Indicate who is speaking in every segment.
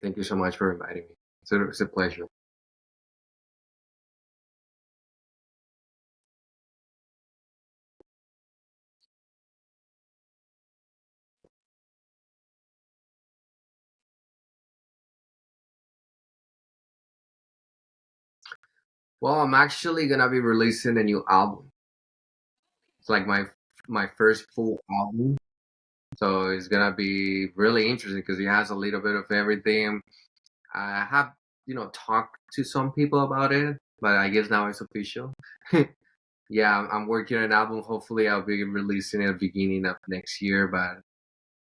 Speaker 1: Thank you so much for inviting me. It's a pleasure. Well, I'm actually gonna be releasing a new album. It's like my first full album, so it's gonna be really interesting because it has a little bit of everything. I have, talked to some people about it, but I guess now it's official. Yeah, I'm working on an album. Hopefully, I'll be releasing it at the beginning of next year. But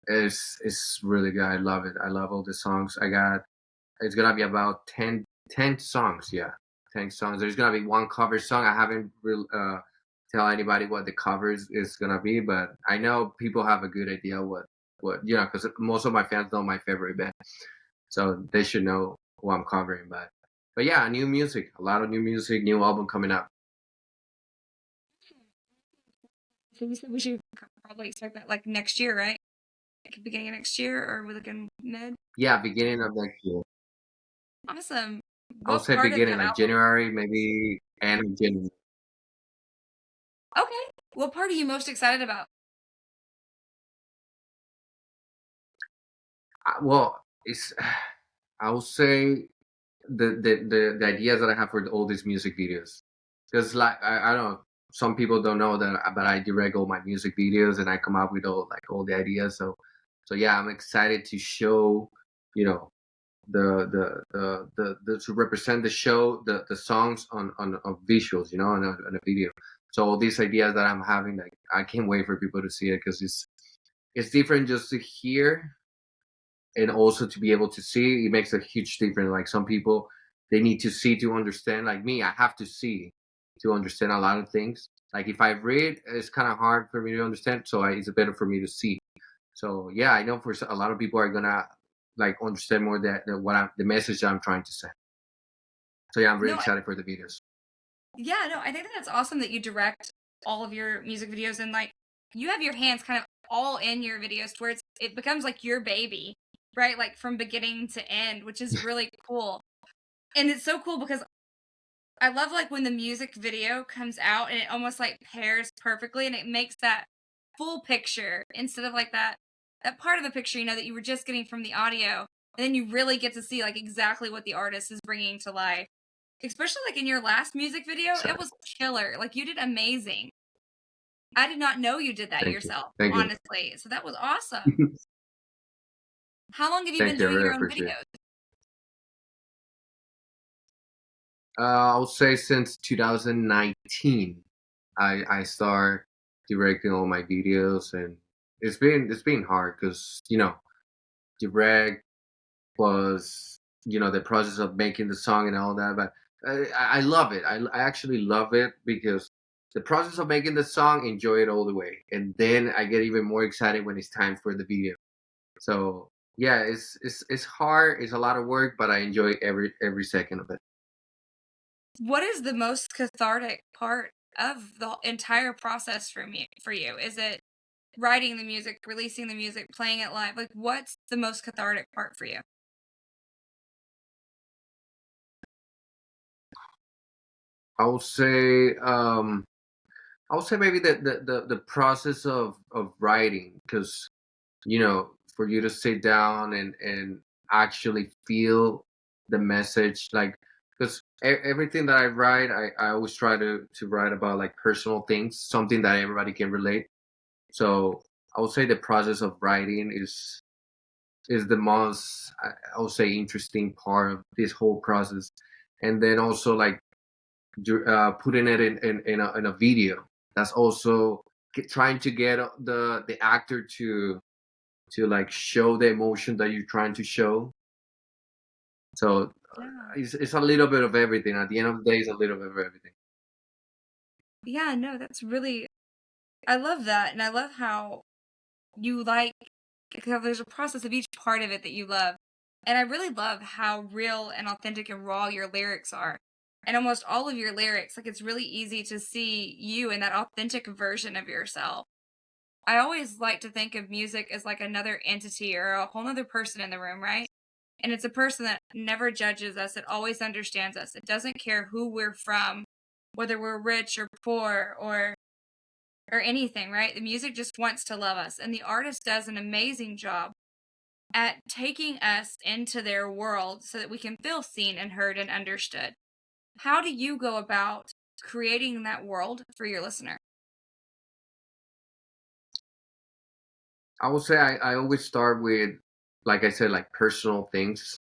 Speaker 1: it's really good. I love it. I love all the songs. I got. It's gonna be about 10 songs. Yeah, 10 songs. There's gonna be one cover song. I haven't tell anybody what the cover is gonna be, but I know people have a good idea what because most of my fans know my favorite band, so they should know who I'm covering. But yeah, new music, a lot of new music, new album coming up.
Speaker 2: So you said we should probably expect that like next year, right? Like beginning of next year, or we're looking mid.
Speaker 1: Yeah, beginning of next year.
Speaker 2: Awesome.
Speaker 1: I would
Speaker 2: What
Speaker 1: say
Speaker 2: part of
Speaker 1: beginning,
Speaker 2: that
Speaker 1: like
Speaker 2: album?
Speaker 1: January, maybe end of January.
Speaker 2: Okay. What part are you most excited about?
Speaker 1: Well, it's I would say the ideas that I have for all these music videos, because like I don't know, some people don't know that, but I direct all my music videos and I come up with all the ideas. So yeah, I'm excited to show, you know, the to represent the show, the songs on visuals, on a video. So all these ideas that I'm having, like I can't wait for people to see it because it's different just to hear and also to be able to see. It makes a huge difference. Like some people, they need to see to understand. Like me, I have to see to understand a lot of things. Like if I read, it's kind of hard for me to understand. So it's better for me to see. So yeah, I know for a lot of people are gonna like understand more that what the message that I'm trying to say. So yeah, I'm really
Speaker 2: No,
Speaker 1: excited for the videos.
Speaker 2: yeah, no, I think that that's awesome that you direct all of your music videos and like you have your hands kind of all in your videos to where it becomes like your baby, right? Like from beginning to end, which is really cool. And it's so cool because I love like when the music video comes out and it almost like pairs perfectly and it makes that full picture instead of like that part of the picture, that you were just getting from the audio. And then you really get to see like exactly what the artist is bringing to life. Especially like in your last music video, it
Speaker 1: Excited.
Speaker 2: was killer. Like you did amazing. I did not know you did that
Speaker 1: Thank you.
Speaker 2: yourself,
Speaker 1: Thank you.
Speaker 2: honestly. So that was awesome. How long have you been
Speaker 1: Thank you. I
Speaker 2: doing
Speaker 1: really
Speaker 2: your own
Speaker 1: appreciate it.
Speaker 2: videos?
Speaker 1: I would say since 2019, I start directing all my videos, and it's been hard because direct was the process of making the song and all that. But I love it. I actually love it because the process of making the song, enjoy it all the way, and then I get even more excited when it's time for the video. So yeah, it's hard. It's a lot of work, but I enjoy every second of it.
Speaker 2: What is the most cathartic part of the entire process for you? Is it writing the music, releasing the music, playing it live? Like what's the most cathartic part for you?
Speaker 1: I would say I would say maybe the process of writing, because for you to sit down and actually feel the message, like because everything that I write, I always try to write about like personal things, something that everybody can relate. So I would say the process of writing is the most I would say interesting part of this whole process, and then also like putting it in a video. That's also trying to get the actor to like show the emotion that you're trying to show. So
Speaker 2: Yeah.
Speaker 1: it's a little bit of everything. At the end of the day, it's a little bit of everything.
Speaker 2: Yeah, no, that's really I love that. And I love how you like because there's a process of each part of it that you love. And I really love how real and authentic and raw your lyrics are. And almost all of your lyrics, like it's really easy to see you in that authentic version of yourself. I always like to think of music as like another entity or a whole other person in the room, right? And it's a person that never judges us. It always understands us. It doesn't care who we're from, whether we're rich or poor or anything, right? The music just wants to love us. And the artist does an amazing job at taking us into their world so that we can feel seen and heard and understood. How do you go about creating that world for your listener?
Speaker 1: I would say I always start with, like I said, like personal things.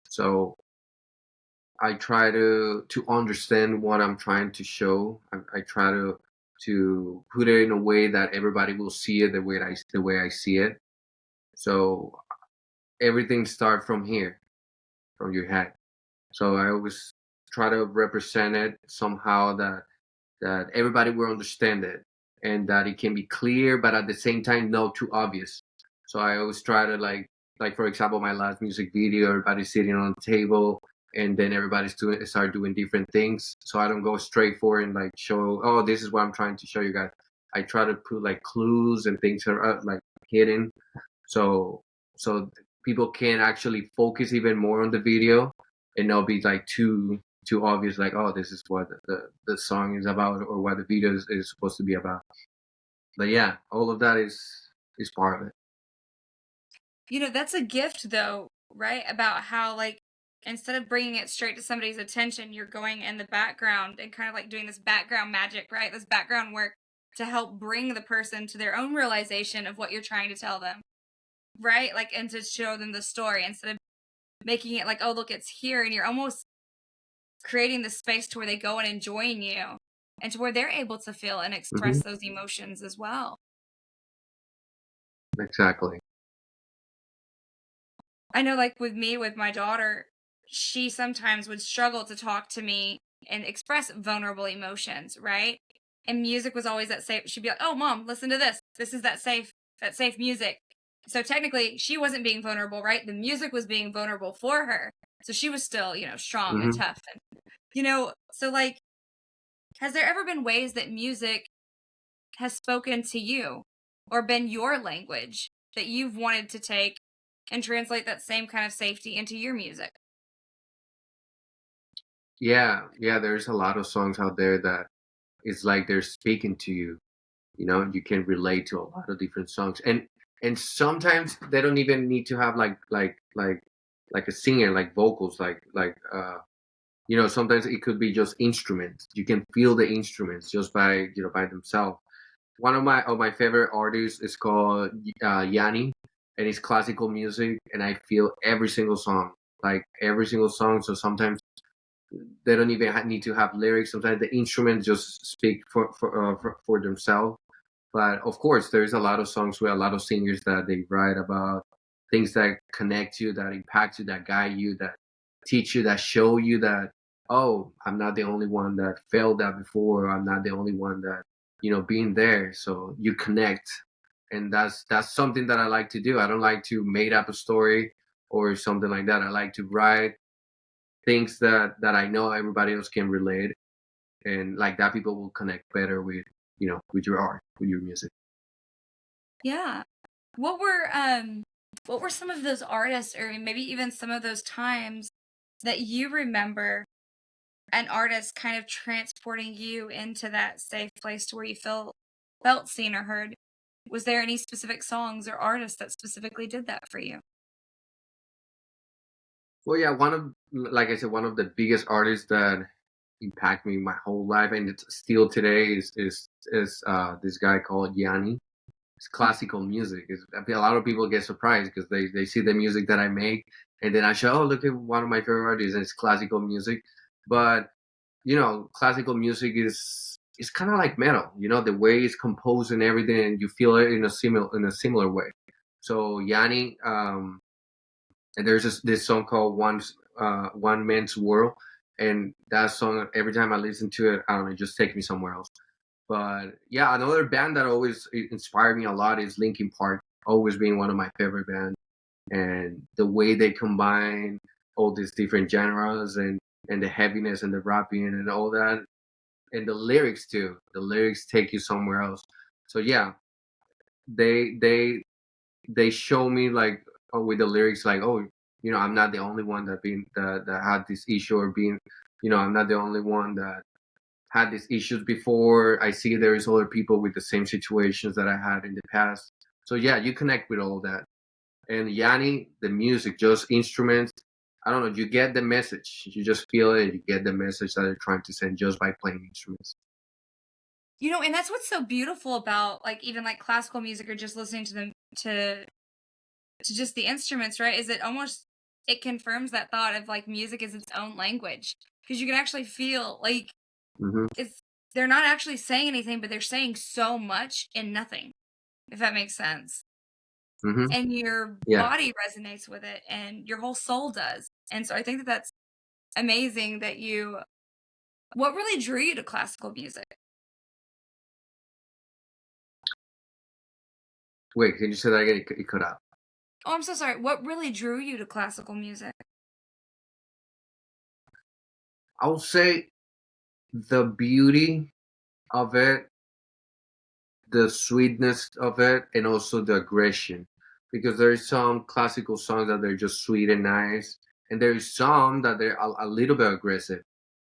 Speaker 1: So I try to understand what I'm trying to show. I try to put it in a way that everybody will see it the way I see it. So everything starts from here, from your head. So I always try to represent it somehow that everybody will understand it and that it can be clear, but at the same time not too obvious. So I always try to like for example my last music video, everybody's sitting on the table and then everybody's doing start doing different things. So I don't go straight for it and like show, oh, this is what I'm trying to show you guys. I try to put like clues and things that are like hidden, so so people can actually focus even more on the video and not be like too obvious, like, oh, this is what the song is about or what the video is supposed to be about. But yeah, all of that is part of it.
Speaker 2: That's a gift though, right? About how, like, instead of bringing it straight to somebody's attention, you're going in the background and kind of like doing this background magic, right? This background work to help bring the person to their own realization of what you're trying to tell them, right? Like, and to show them the story instead of making it like, oh, look, it's here. And you're almost creating the space to where they go and enjoying you and to where they're able to feel and
Speaker 1: Hmm.
Speaker 2: express those emotions as well.
Speaker 1: Exactly.
Speaker 2: I know, like with me, with my daughter, she sometimes would struggle to talk to me and express vulnerable emotions, right? And music was always that safe. She'd be like, "Oh, mom, listen to this. This is that safe music." So technically, she wasn't being vulnerable, right? The music was being vulnerable for her. So she was still, strong and
Speaker 1: Hmm.
Speaker 2: tough. And, so like, has there ever been ways that music has spoken to you or been your language that you've wanted to take and translate that same kind of safety into your music?
Speaker 1: Yeah, there's a lot of songs out there that it's like they're speaking to you. You can relate to a lot of different songs, and sometimes they don't even need to have like a singer, like vocals, sometimes it could be just instruments. You can feel the instruments just by themselves. One of my favorite artists is called Yanni, and it's classical music, and I feel every single song, like every single song. So sometimes they don't even need to have lyrics. Sometimes the instruments just speak for themselves. But of course, there's a lot of songs with a lot of singers that they write about things that connect you, that impact you, that guide you, that teach you, that show you that, oh, I'm not the only one that felt that before. I'm not the only one that, being there. So you connect. And that's something that I like to do. I don't like to make up a story or something like that. I like to write things that I know everybody else can relate, and like that people will connect better with, with your art, with your music.
Speaker 2: Yeah. What were some of those artists or maybe even some of those times that you remember an artist kind of transporting you into that safe place to where you felt seen or heard? Was there any specific songs or artists that specifically did that for you?
Speaker 1: Well, yeah, like I said, one of the biggest artists that impact me my whole life, and it's still today, is this guy called Yanni. It's classical music. I feel a lot of people get surprised because they see the music that I make, and then I show, oh, look at one of my favorite artists, and it's classical music. But classical music is kind of like metal. The way it's composed and everything, and you feel it in a similar way. So Yanni, and there's this song called One Man's World, and that song, every time I listen to it, I don't know, it just takes me somewhere else. But yeah, another band that always inspired me a lot is Linkin Park, always being one of my favorite bands. And the way they combine all these different genres and the heaviness and the rapping and all that, and the lyrics too. The lyrics take you somewhere else. So yeah, they they they show me like, oh, with the lyrics, like, oh, I'm not the only one that had this issue, or I'm not the only one that had these issues before. I see there is other people with the same situations that I had in the past. So yeah, you connect with all that. And Yanni, the music, just instruments. I don't know. You get the message. You just feel it. You get the message that they're trying to send just by playing instruments.
Speaker 2: And that's what's so beautiful about like even like classical music or just listening to them to just the instruments, right? Is it almost it confirms that thought of like music is its own language because you can actually feel like
Speaker 1: Hmm.
Speaker 2: it's they're not actually saying anything, but they're saying so much in nothing, if that makes sense.
Speaker 1: Hmm.
Speaker 2: And your
Speaker 1: Yeah.
Speaker 2: body resonates with it, and your whole soul does. And so I think that that's amazing that you. What really drew you to classical music?
Speaker 1: Wait, can you say that again? It cut out.
Speaker 2: Oh, I'm so sorry. What really drew you to classical music?
Speaker 1: I will say the beauty of it, the sweetness of it, and also the aggression. Because there is some classical songs that they're just sweet and nice, and there is some that they're a little bit aggressive.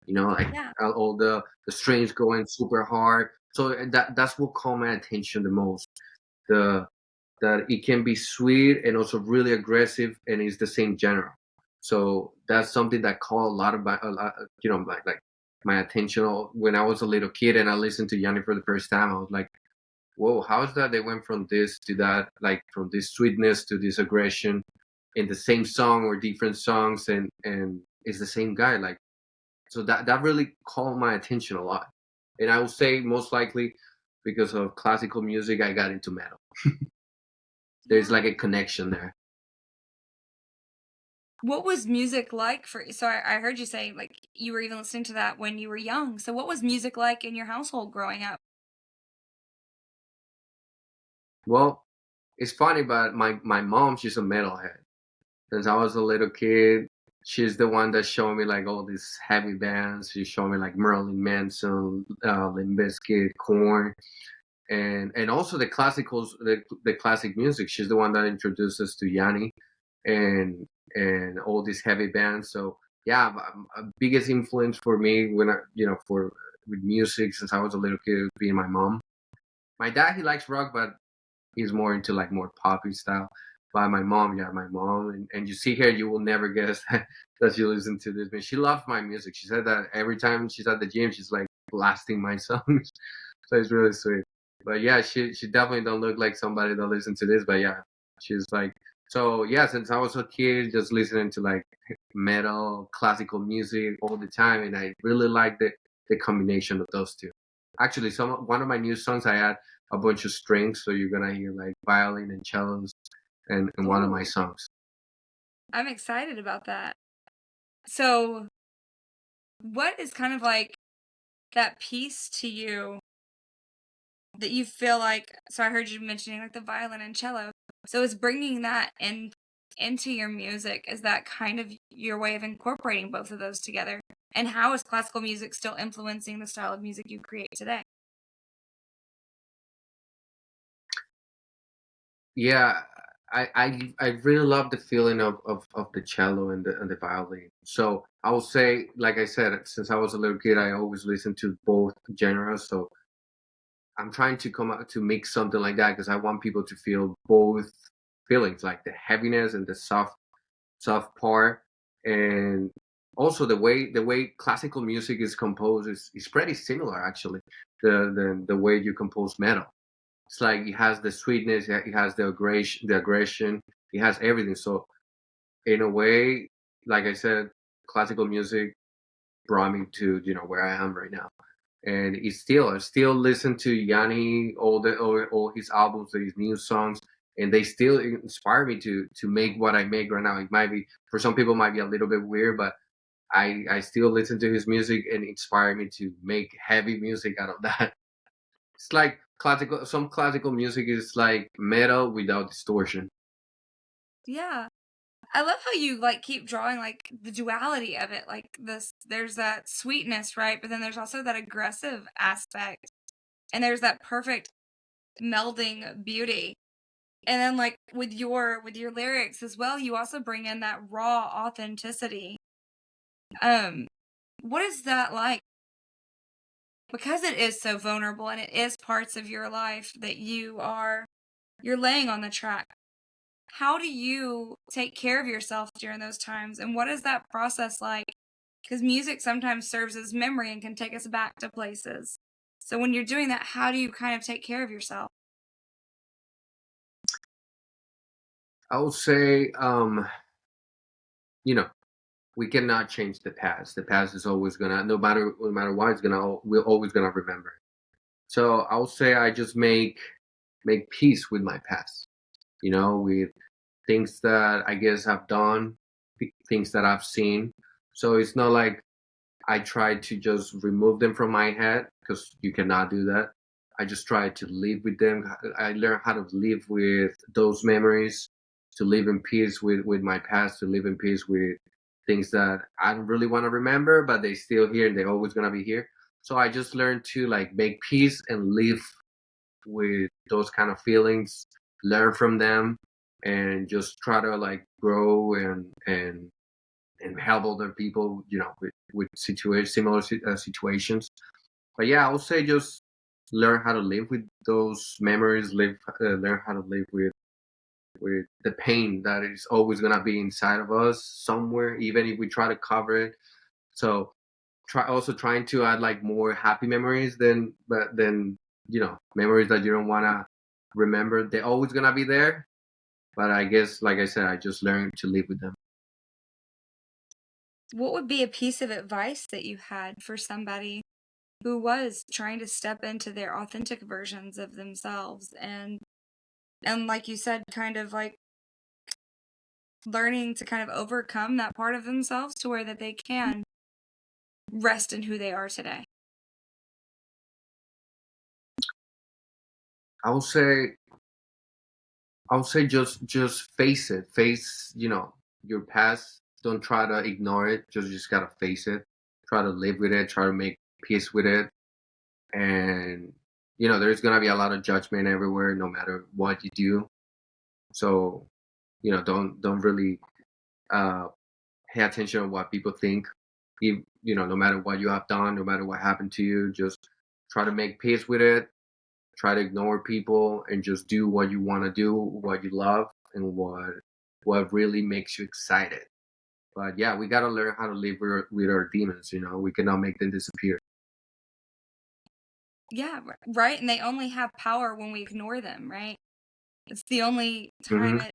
Speaker 1: Like
Speaker 2: Yeah.
Speaker 1: all the strings going super hard. So that's what caught my attention the most. The that it can be sweet and also really aggressive, and it's the same genre. So that's something that caught a lot, like my attention when I was a little kid and I listened to Yanni for the first time. I was like, whoa, how is that they went from this to that, like from this sweetness to this aggression in the same song or different songs, and it's the same guy. Like, so that really caught my attention a lot. And I would say most likely because of classical music, I got into metal. There's
Speaker 2: Yeah.
Speaker 1: like a connection there.
Speaker 2: What was music like for so I heard you say like you were even listening to that when you were young. So what was music like in your household growing up?
Speaker 1: Well, it's funny, but my mom, she's a metalhead. Since I was a little kid, she's the one that showed me like all these heavy bands. She showed me like Marilyn Manson, Limp Bizkit, Korn, and also the classic music. She's the one that introduced us to Yanni and all these heavy bands. So yeah, biggest influence for me when for with music since I was a little kid being my mom. My dad, he likes rock, but he's more into like more poppy style. But my mom, yeah, my mom, and you see her, you will never guess that she listens to this. But she loves my music. She said that every time she's at the gym, she's like blasting my songs. So it's really sweet. But yeah, she definitely don't look like somebody that listens to this. But yeah, she's like, so yeah. Since I was a kid, just listening to like metal, classical music all the time, and I really like the combination of those two. Actually, one of my new songs I add a bunch of strings, so you're gonna hear like violin and cellos and one of my
Speaker 2: Oh,
Speaker 1: songs.
Speaker 2: I'm excited about that. So what is kind of like that piece to you that you feel like so I heard you mentioning like the violin and cello. So is bringing that into your music, is that kind of your way of incorporating both of those together? And how is classical music still influencing the style of music you create today?
Speaker 1: Yeah, I really love the feeling of the cello and the violin. So I will say, like I said, since I was a little kid, I always listened to both genres. So I'm trying to come out to make something like that because I want people to feel both feelings, like the heaviness and the soft part, and also the way classical music is composed is pretty similar actually. The way you compose metal, it's like it has the sweetness, it has the aggression, it has everything. So in a way, like I said, classical music brought me to where I am right now. And I still listen to Yanni, all his albums, his new songs, and they still inspire me to make what I make right now. It might be, for some people, might be a little bit weird, but I still listen to his music and inspire me to make heavy music out of that. It's like some classical music is like metal without distortion.
Speaker 2: Yeah. I love how you like keep drawing like the duality of it. Like this there's that sweetness, right? But then there's also that aggressive aspect. And there's that perfect melding beauty. And then like with your lyrics as well, you also bring in that raw authenticity. Um, what is that like? Because it is so vulnerable and it is parts of your life that you're laying on the track. How do you take care of yourself during those times? And what is that process like? Because music sometimes serves as memory and can take us back to places. So when you're doing that, how do you kind of take care of yourself?
Speaker 1: I would say, you know, we cannot change the past. The past is always gonna, no matter what, it's gonna, we're always gonna remember. So I would say I just make peace with my past. With things that I guess I've done, things that I've seen. So it's not like I try to just remove them from my head because you cannot do that. I just try to live with them. I learn how to live with those memories, to live in peace with my past, to live in peace with things that I don't really want to remember, but they still here and they're always gonna be here. So I just learned to like make peace and live with those kind of feelings, learn from them, and just try to like grow and help other people, with similar situations. But yeah, I would say just learn how to live with those memories, learn how to live with the pain that is always gonna be inside of us somewhere, even if we try to cover it. So trying to add like more happy memories than memories that you don't wanna remember. They're always gonna be there, but I guess, like I said, I just learned to live with them.
Speaker 2: What would be a piece of advice that you had for somebody who was trying to step into their authentic versions of themselves and like you said, kind of like learning to kind of overcome that part of themselves to where that they can rest in who they are today?
Speaker 1: I would say just face it. Face, your past. Don't try to ignore it. Just gotta face it. Try to live with it. Try to make peace with it. And there's gonna be a lot of judgment everywhere, no matter what you do. So don't really uh, pay attention to what people think. No matter what you have done, no matter what happened to you, just try to make peace with it. Try to ignore people and just do what you want to do, what you love, and what really makes you excited. But yeah, we gotta learn how to live with our demons. We cannot make them disappear.
Speaker 2: Yeah, right. And they only have power when we ignore them, right? It's the only time
Speaker 1: Hmm.
Speaker 2: it.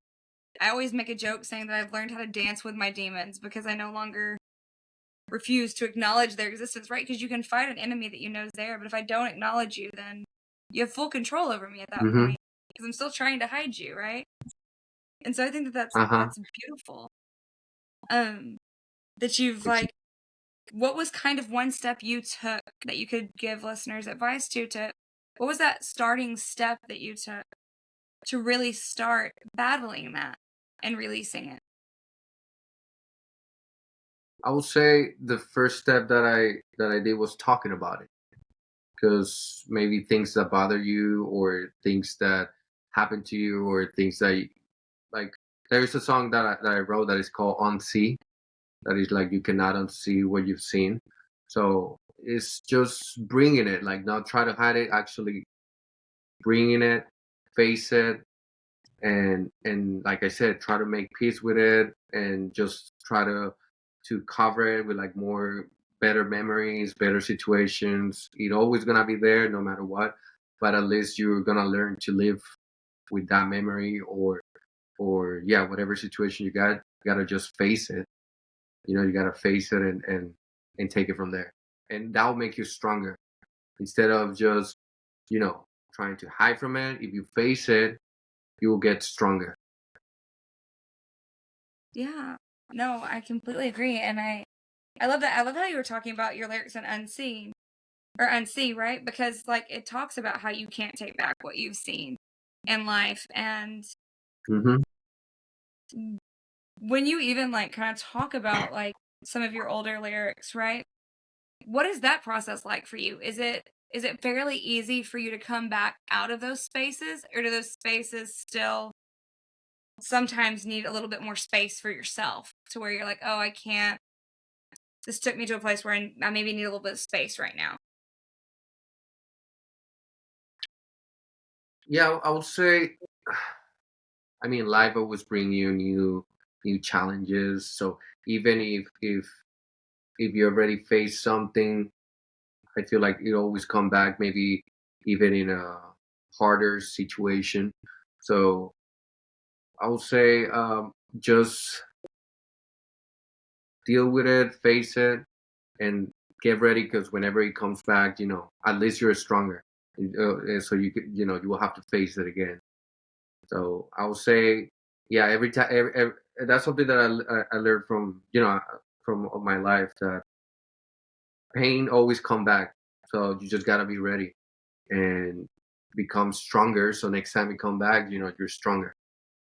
Speaker 2: I always make a joke saying that I've learned how to dance with my demons because I no longer refuse to acknowledge their existence, right? Because you can fight an enemy that you know is there, but if I don't acknowledge you, then you have full control over me at that
Speaker 1: Hmm.
Speaker 2: point because I'm still trying to hide you, right? And so I think that
Speaker 1: Uh huh.
Speaker 2: that's beautiful. Um, that you've like, what was kind of one step you took that you could give listeners advice to? What was that starting step that you took to really start battling that and releasing it?
Speaker 1: I would say the first step that I did was talking about it, because maybe things that bother you or things that happen to you or things that like there's a song that I wrote that is called Unsee, that is like you cannot unsee what you've seen. So it's just bringing it, like not try to hide it, actually bringing it, face it, and like I said, try to make peace with it and just try to cover it with like more better memories, better situations. It's always gonna be there no matter what, but at least you're gonna learn to live with that memory, or yeah, whatever situation you gotta just face it. You gotta face it and take it from there. And that'll make you stronger instead of just, you know, trying to hide from it. If you face it, you will get stronger.
Speaker 2: Yeah. No, I completely agree. And I love that. I love how you were talking about your lyrics in Unseen or Unsee, right? Because like it talks about how you can't take back what you've seen in life. And
Speaker 1: Hmm.
Speaker 2: when you even like kind of talk about like some of your older lyrics, right? What is that process like for you? Is it fairly easy for you to come back out of those spaces, or do those spaces still sometimes need a little bit more space for yourself to where you're like, oh, I can't. This took me to a place where I maybe need a little bit of space right now.
Speaker 1: Yeah, I would say, I mean, life always bring you new challenges. So even if you already face something, I feel like it always come back, maybe even in a harder situation. So I would say, just deal with it, face it, and get ready because whenever it comes back, at least you're stronger. And so you could, you will have to face it again. So I would say, yeah, every time, that's something that I learned from, from my life, that pain always come back. So you just gotta be ready and become stronger. So next time you come back, you're stronger,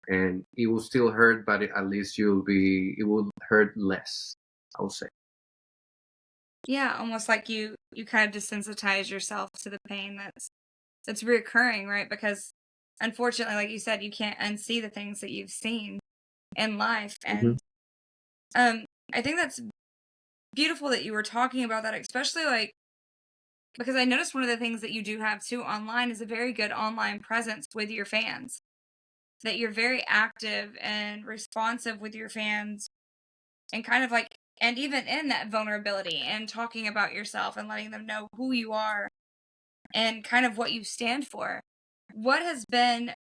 Speaker 1: and it will still hurt, but at least it will hurt less, I would say.
Speaker 2: Yeah, almost like you kind of desensitize yourself to the pain that's reoccurring, right? Because unfortunately, like you said, you can't unsee the things that you've seen in life.
Speaker 1: Hmm.
Speaker 2: And I think that's beautiful that you were talking about that, especially like because I noticed one of the things that you do have too online is a very good online presence with your fans. That you're very active and responsive with your fans and kind of like and even in that vulnerability and talking about yourself and letting them know who you are and kind of what you stand for. What has been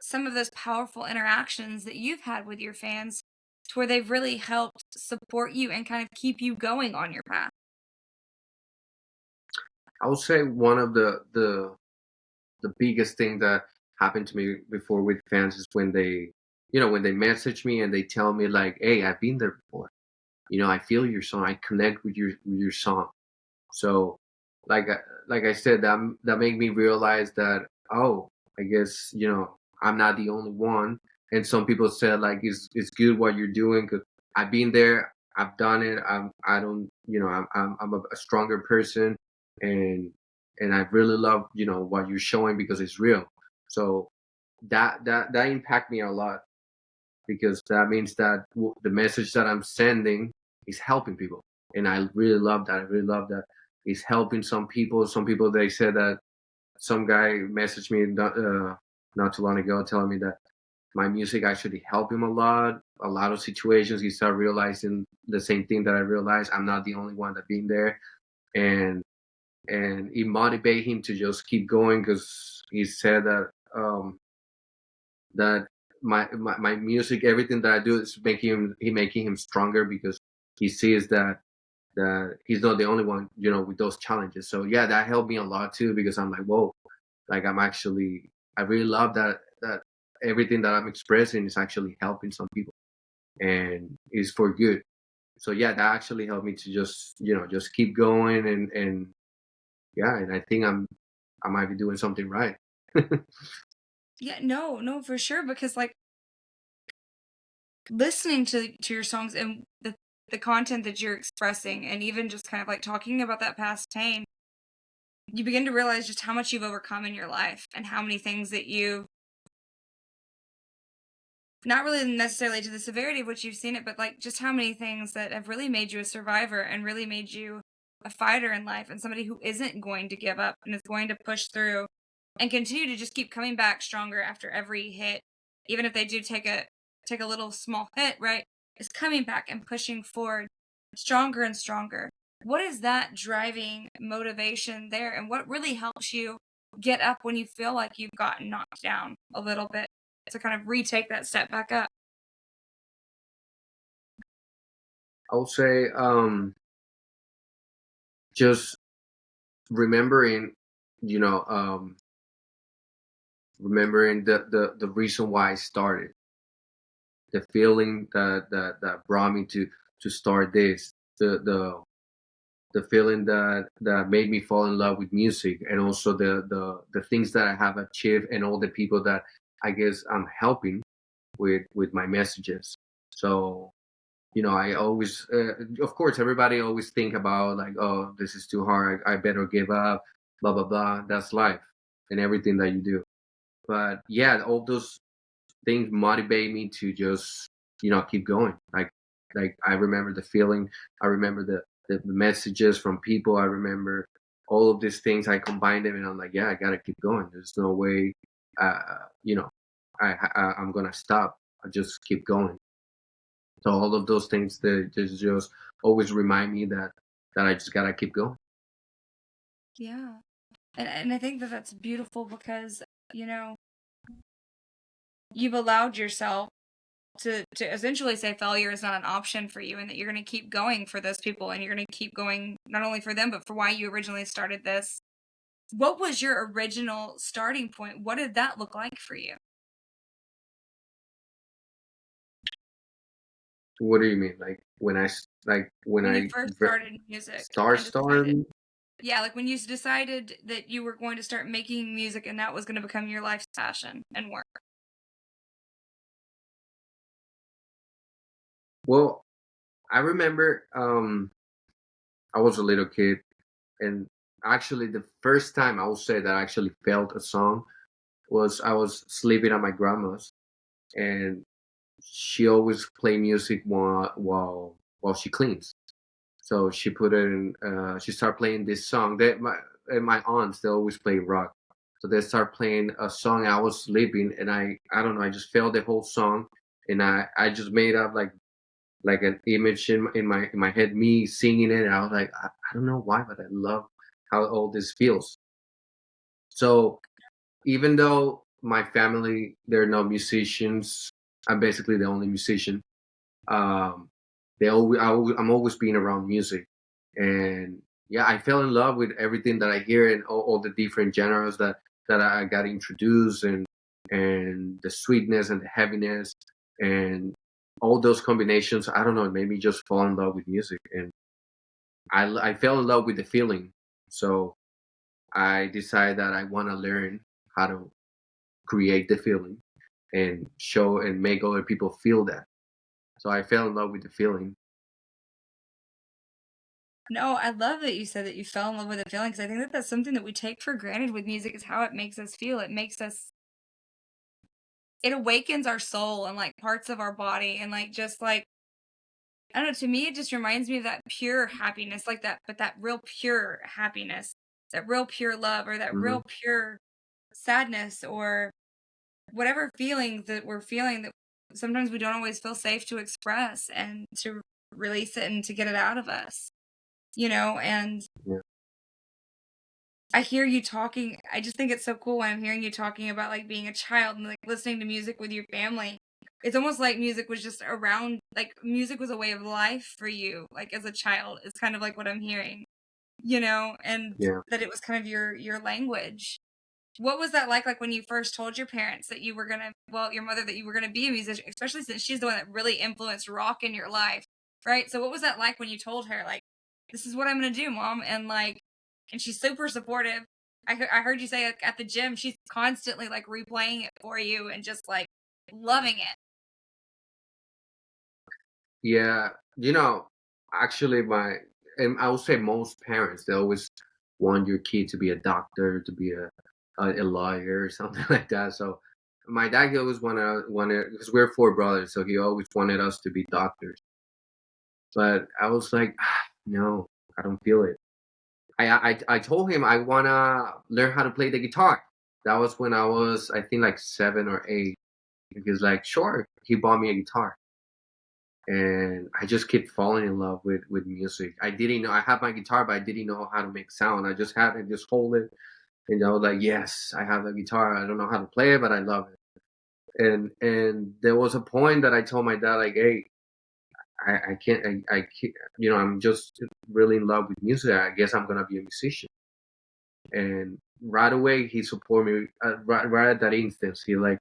Speaker 2: some of those powerful interactions that you've had with your fans to where they've really helped support you and kind of keep you going on your path?
Speaker 1: I would say one of the biggest thing that happened to me before with fans is when they message me and they tell me like, "Hey, I've been there before. I feel your song. I connect with your song." So, like like I said, that made me realize that, oh, I guess I'm not the only one. And some people said like it's good what you're doing because I've been there, I've done it. I don't I'm a stronger person, and I really love what you're showing because it's real. So that impact me a lot because that means that the message that I'm sending is helping people, and I really love that. I really love that it's helping some people. Some people, they said that some guy messaged me not too long ago telling me that my music actually helped him a lot. A lot of situations, he started realizing the same thing that I realized. I'm not the only one that been there, and it motivated him to just keep going because he said that that my music, everything that I do is making him stronger because he sees that he's not the only one, with those challenges. So yeah, that helped me a lot too because I'm like, whoa, like I really love that everything that I'm expressing is actually helping some people and is for good. So yeah, that actually helped me to just keep going and yeah, and I think I might be doing something right.
Speaker 2: Yeah, no, no, for sure. Because like listening to your songs and the content that you're expressing, and even just kind of like talking about that past pain, you begin to realize just how much you've overcome in your life and how many things that you not really necessarily to the severity of which you've seen it, but like just how many things that have really made you a survivor and really made you a fighter in life and somebody who isn't going to give up and is going to push through and continue to just keep coming back stronger after every hit, even if they do take a little small hit, right? Is coming back and pushing forward stronger and stronger. What is that driving motivation there, and what really helps you get up when you feel like you've gotten knocked down a little bit to kind of retake that step back up?
Speaker 1: I would say just remembering, you know, remembering the reason why I started, the feeling that brought me to start this, the feeling that made me fall in love with music, and also the things that I have achieved, and all the people that I guess I'm helping with my messages. So I always, of course, everybody always think about like, oh, this is too hard. I better give up. Blah blah blah. That's life, and everything that you do. But yeah, all those things motivate me to just keep going. Like I remember the feeling, I remember the messages from people, I remember all of these things. I combined them, and I'm like, yeah, I gotta keep going. There's no way, uh, you know, I'm gonna stop. I just keep going. So all of those things that just always remind me that I just gotta keep going.
Speaker 2: Yeah. And I think that that's beautiful because, you know, you've allowed yourself to essentially say failure is not an option for you and that you're going to keep going for those people and you're going to keep going not only for them but for why you originally started this. What was your original starting point? What did that look like for you?
Speaker 1: What do you mean? Like when
Speaker 2: When you
Speaker 1: I
Speaker 2: first started music
Speaker 1: start
Speaker 2: and decided,
Speaker 1: starting?
Speaker 2: yeah, like when you decided that you were going to start making music and that was going to become your life's passion and work.
Speaker 1: Well, I remember I was a little kid, and actually the first time I will say that I actually felt a song was I was sleeping at my grandma's, and she always play music while she cleans. So she put it in. She started playing this song. That my aunts, they always play rock. So they start playing a song. I was sleeping, and I don't know. I just felt the whole song, and I just made up like an image in my head, me singing it. And I was like, I don't know why, but I love how all this feels. So even though my family, they're not musicians, I'm basically the only musician. Um, I'm always being around music, and yeah, I fell in love with everything that I hear and all the different genres that I got introduced, and the sweetness and the heaviness and all those combinations. I don't know, it made me just fall in love with music, and I fell in love with the feeling. So I decided that I want to learn how to create the feeling and show and make other people feel that. So I fell in love with the feeling.
Speaker 2: No, I love that you said that you fell in love with the feeling because I think that that's something that we take for granted with music is how it makes us feel. It makes us, it awakens our soul and like parts of our body and like just like, I don't know, to me, it just reminds me of that pure happiness, like that, but that real pure happiness, that real pure love or that
Speaker 1: Hmm.
Speaker 2: real pure sadness or whatever feelings that we're feeling that sometimes we don't always feel safe to express and to release it and to get it out of us, and
Speaker 1: Yeah,
Speaker 2: I hear you talking. I just think it's so cool when I'm hearing you talking about like being a child and like listening to music with your family. It's almost like music was just around, like music was a way of life for you, like as a child. It's kind of like what I'm hearing, and
Speaker 1: yeah.
Speaker 2: that it was kind of your language. What was that like when you first told your parents that you were gonna, well, your mother that you were gonna be a musician, especially since she's the one that really influenced rock in your life, right? So what was that like when you told her like, this is what I'm gonna do, mom, and like, and she's super supportive. I heard you say like, at the gym she's constantly like replaying it for you and just like loving it.
Speaker 1: Yeah, actually, and I would say most parents, they always want your kid to be a doctor, to be a lawyer, or something like that. So my dad, he always wanted because we're four brothers, so he always wanted us to be doctors. But I was like, no, I don't feel it. I told him I wanna learn how to play the guitar. That was when I was, I think, like 7 or 8. He was like, sure. He bought me a guitar, and I just kept falling in love with music. I didn't know I had my guitar, but I didn't know how to make sound. I just had to just hold it, and I was like, yes, I have a guitar. I don't know how to play it, but I love it. And there was a point that I told my dad, like, hey, I can't, I can't, I'm just really in love with music. I guess I'm gonna be a musician. And right away, he supported me. Right at that instance, he like,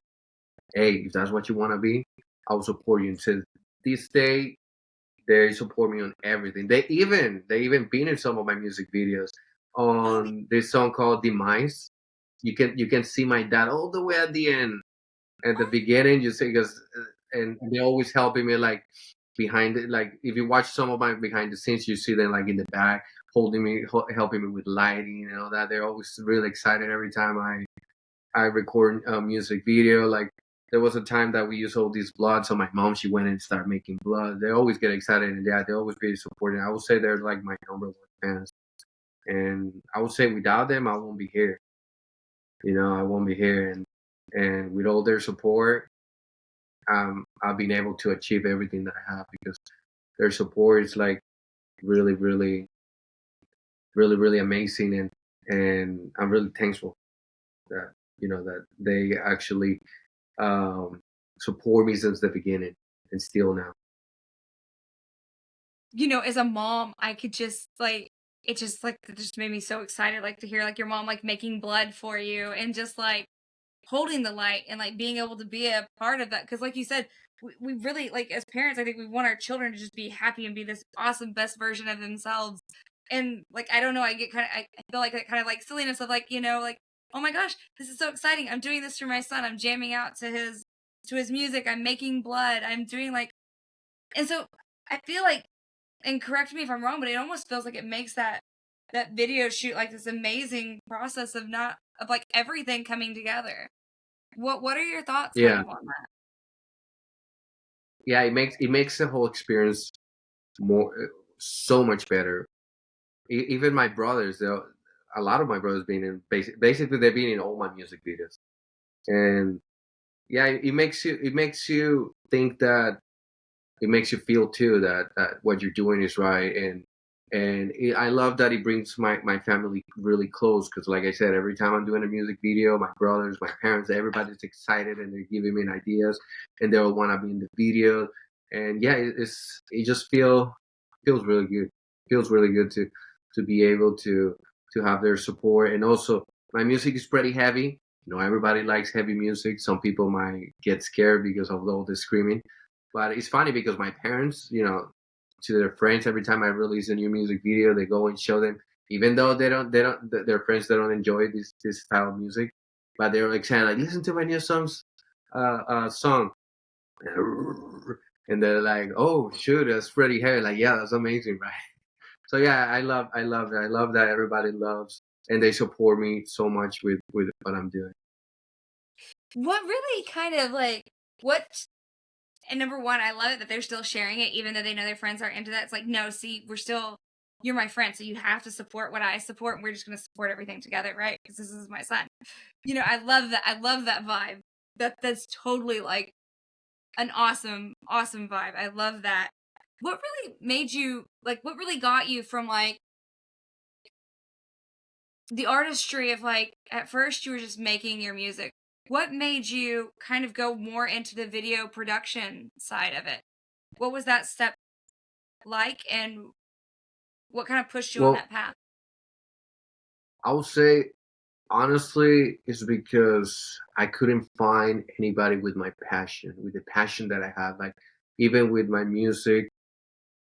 Speaker 1: hey, if that's what you want to be, I'll support you. And to this day, they support me on everything. They even been in some of my music videos
Speaker 2: Oh,
Speaker 1: on this song called Demise. You can see my dad all the way at the end. At the
Speaker 2: oh,
Speaker 1: beginning, you see, because and they always helping me like behind it. Like if you watch some of my behind the scenes, you see them like in the back holding me, helping me with lighting and all that. They're always really excited every time I record a music video. Like there was a time that we used all these blood. So my mom, she went and started making blood. They always get excited, and yeah, they always be supporting. I would say they're like my number one fans, and I would say without them, I won't be here. I won't be here, and with all their support, I've been able to achieve everything that I have because their support is like really, really, really, really amazing, and I'm really thankful that that they actually um, support me since the beginning and still now.
Speaker 2: As a mom, I could just like it just like it just made me so excited like to hear like your mom like making blood for you and just like holding the light and like being able to be a part of that because like you said we really like as parents I think we want our children to just be happy and be this awesome best version of themselves and like I don't know I get kind of I feel like that kind of like silliness of like like oh my gosh this is so exciting I'm doing this for my son I'm jamming out to his music I'm making blood I'm doing like and so I feel like and correct me if I'm wrong but it almost feels like it makes that video shoot like this amazing process of not of like everything coming together. What are your thoughts kind
Speaker 1: Yeah,
Speaker 2: of on that?
Speaker 1: yeah, it makes the whole experience more so much better. Even my brothers, a lot of my brothers being in basically they've been in all my music videos, and yeah, it makes you think that it makes you feel too that what you're doing is right, and I love that it brings my family really close because like I said, every time I'm doing a music video, my brothers, my parents, everybody's excited and they're giving me ideas, and they all want to be in the video, and yeah, it just feels really good. Feels really good to be able to have their support, and also my music is pretty heavy. Everybody likes heavy music. Some people might get scared because of all the screaming, but it's funny because my parents, to their friends, every time I release a new music video, they go and show them, even though their friends they don't enjoy this style of music, but they're like saying like, listen to my new song, and they're like, oh shoot, that's pretty heavy. Like, yeah, that's amazing, right? So yeah, I love that. I love that everybody loves and they support me so much with what I'm doing.
Speaker 2: What really kind of like what and number one, I love it that they're still sharing it even though they know their friends aren't into that. It's like, no, see, we're still you're my friend, so you have to support what I support and we're just gonna support everything together, right? Because this is my son. I love that. I love that vibe. That's totally like an awesome, awesome vibe. I love that. What really made you like what really got you from like the artistry of like at first you were just making your music. What made you kind of go more into the video production side of it? What was that step like and what kind of pushed you on
Speaker 1: Well,
Speaker 2: that path?
Speaker 1: I would say honestly, it's because I couldn't find anybody with the passion that I have. Like even with my music,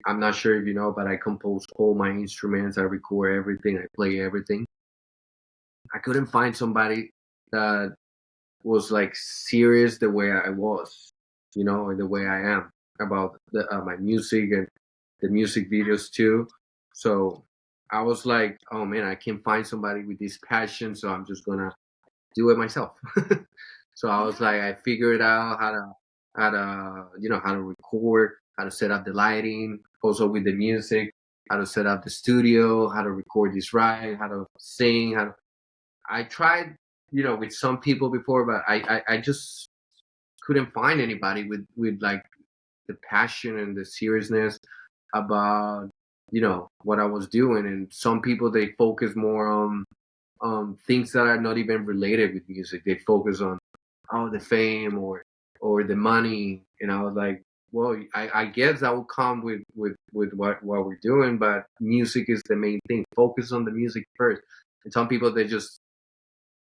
Speaker 1: I'm not sure if you know, but I compose all my instruments, I record everything, I play everything. I couldn't find somebody that was like serious the way I was, or the way I am about my music and the music videos too. So I was like, oh man, I can find somebody with this passion, so I'm just gonna do it myself. So I was
Speaker 2: Yeah.
Speaker 1: like, I figured out how to record, how to set up the lighting, also with the music, how to set up the studio, how to record this right, how to sing. I tried, with some people before, but I just couldn't find anybody with like the passion and the seriousness about what I was doing. And some people they focus more on things that are not even related with music. They focus on the fame or the money. And I was like, well, I guess that will come with what we're doing, but music is the main thing. Focus on the music first. And some people they just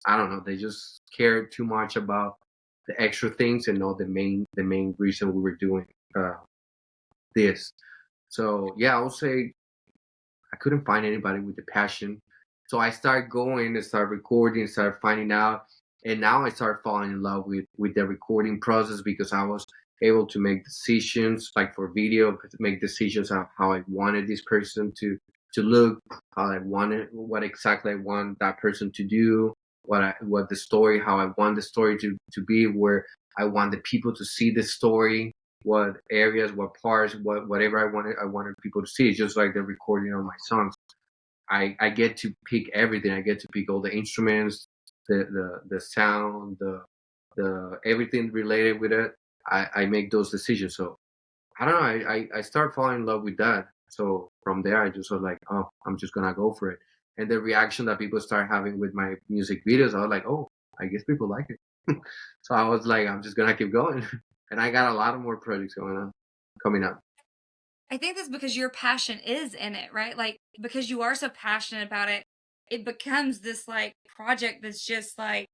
Speaker 1: I don't know, they just care too much about the extra things and not the main reason we were doing uh, this. So yeah, I would say I couldn't find anybody with the passion. So I started going and started recording, started finding out, and now I started falling in love with the recording process because I was able to make decisions, like for video, make decisions of how I wanted this person to look, how I wanted, what exactly I want that person to do, what the story, how I want the story to be, where I want the people to see the story, what areas, what parts, whatever I wanted people to see. It's just like the recording of my songs. I get to pick everything. I get to pick all the instruments, the sound, the everything related with it. I make those decisions. So I don't know. I start falling in love with that. So from there, I just was like, oh, I'm just gonna go for it. And the reaction that people start having with my music videos, I was like, oh, I guess people like it. So I was like, I'm just gonna keep going. And I got a lot of more projects going on, coming up.
Speaker 2: I think that's because your passion is in it, right? Like, because you are so passionate about it, it becomes this like project that's just like,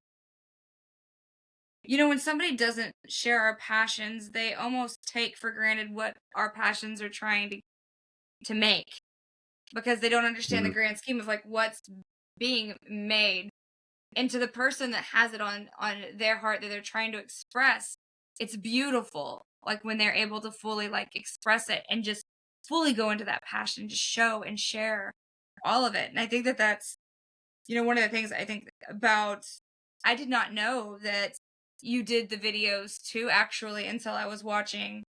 Speaker 2: when somebody doesn't share our passions, they almost take for granted what our passions are trying to make, because they don't understand the
Speaker 1: Mhm.
Speaker 2: grand scheme of like what's being made. And to the person that has it on their heart that they're trying to express, it's beautiful. Like when they're able to fully like express it and just fully go into that passion, just show and share all of it. And I think that that's one of the things I think about. I did not know that you did the videos too, actually, until I was watching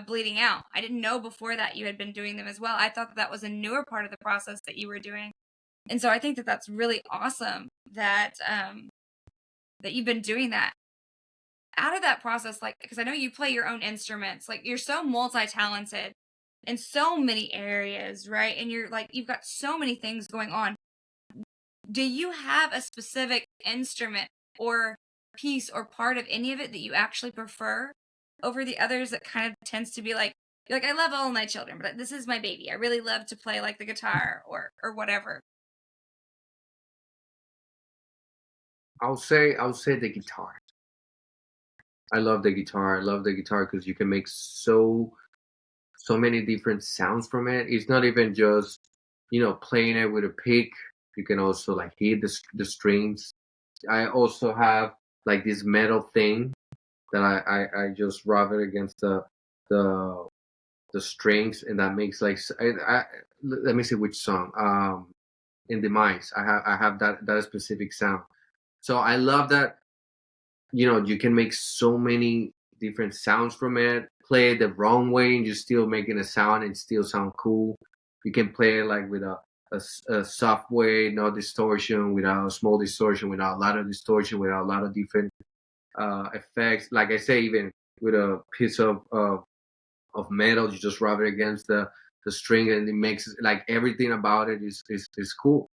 Speaker 2: Bleeding Out. I didn't know before that you had been doing them as well. I thought that that was a newer part of the process that you were doing. And so I think that that's really awesome that that you've been doing that. Out of that process, like, because I know you play your own instruments, like you're so multi-talented in so many areas, right? And you're like you've got so many things going on. Do you have a specific instrument or piece or part of any of it that you actually prefer over the others that kind of tends to be like, you're like, I love all my children, but this is my baby. I really love to play like the guitar or whatever.
Speaker 1: I'll say the guitar. I love the guitar. I love the guitar because you can make so many different sounds from it. It's not even just playing it with a pick. You can also like hit the strings. I also have like this metal thing that I just rub it against the the strings, and that makes like let me see which song. In the mice, I have that specific sound. So I love that you can make so many different sounds from it. Play it the wrong way and you're still making a sound and still sound cool. You can play it like with a soft way, no distortion, without a small distortion, without a lot of distortion, without a lot of different effects. Like I say, even with a piece of metal, you just rub it against the string and it makes like everything about it is cool.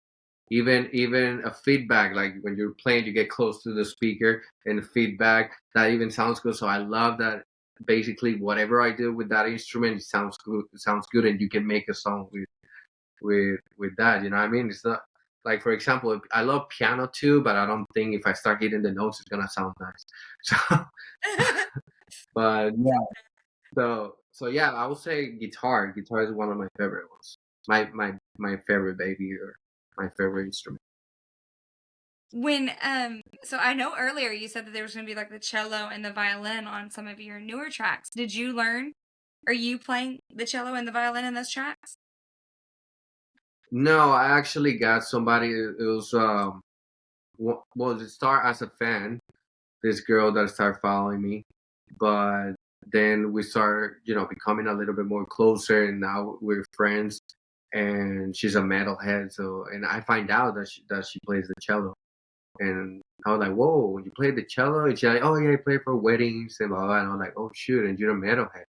Speaker 1: Even a feedback, like when you're playing, you get close to the speaker and the feedback that even sounds good. So I love that. Basically, whatever I do with that instrument, it sounds good. It sounds good, and you can make a song with that. You know what I mean? It's not like, for example, I love piano too, but I don't think if I start hitting the notes, it's gonna sound nice. So, but yeah, so yeah, I would say guitar. Guitar is one of my favorite ones. My favorite baby, or my favorite instrument.
Speaker 2: When so I know earlier you said that there was going to be like the cello and the violin on some of your newer tracks. Did you learn? Are you playing the cello and the violin in those tracks?
Speaker 1: No, I actually got somebody. It was well, it started as a fan. This girl that started following me, but then we started, becoming a little bit more closer, and now we're friends. And she's a metalhead, so and I find out that she plays the cello, and I was like, whoa, when you play the cello, and she's like, oh yeah, I play for weddings and blah blah. And I'm like, oh shoot, and you're a metalhead,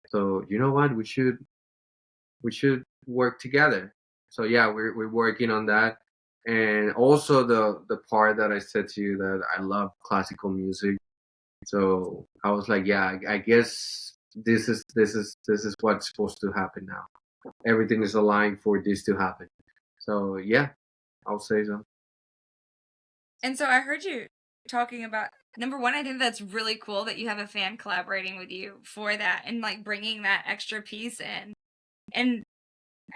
Speaker 1: so you know what, we should work together. So yeah, we're working on that. And also the part that I said to you, that I love classical music. So I was like, yeah, I guess this is what's supposed to happen now. Everything is aligned for this to happen. So yeah, I'll say so.
Speaker 2: And so I heard you talking about number one. I think that's really cool that you have a fan collaborating with you for that and like bringing that extra piece in. And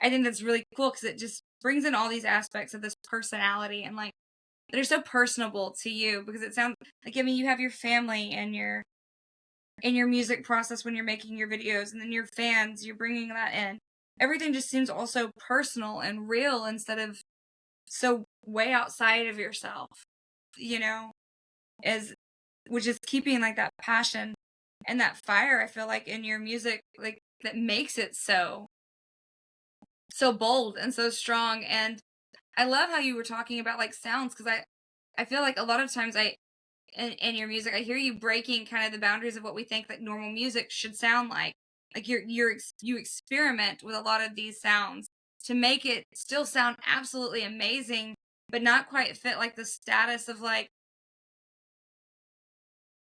Speaker 2: I think that's really cool because it just brings in all these aspects of this personality and like that are so personable to you, because it sounds like, I mean, you have your family and your in your music process when you're making your videos, and then your fans, you're bringing that in. Everything just seems also personal and real instead of so way outside of yourself, you know, as which is keeping like that passion and that fire, I feel like, in your music, like that makes it so bold and so strong. And I love how you were talking about like sounds, because I feel like a lot of times in your music I hear you breaking kind of the boundaries of what we think that normal music should sound like. Like you experiment with a lot of these sounds to make it still sound absolutely amazing, but not quite fit like the status of like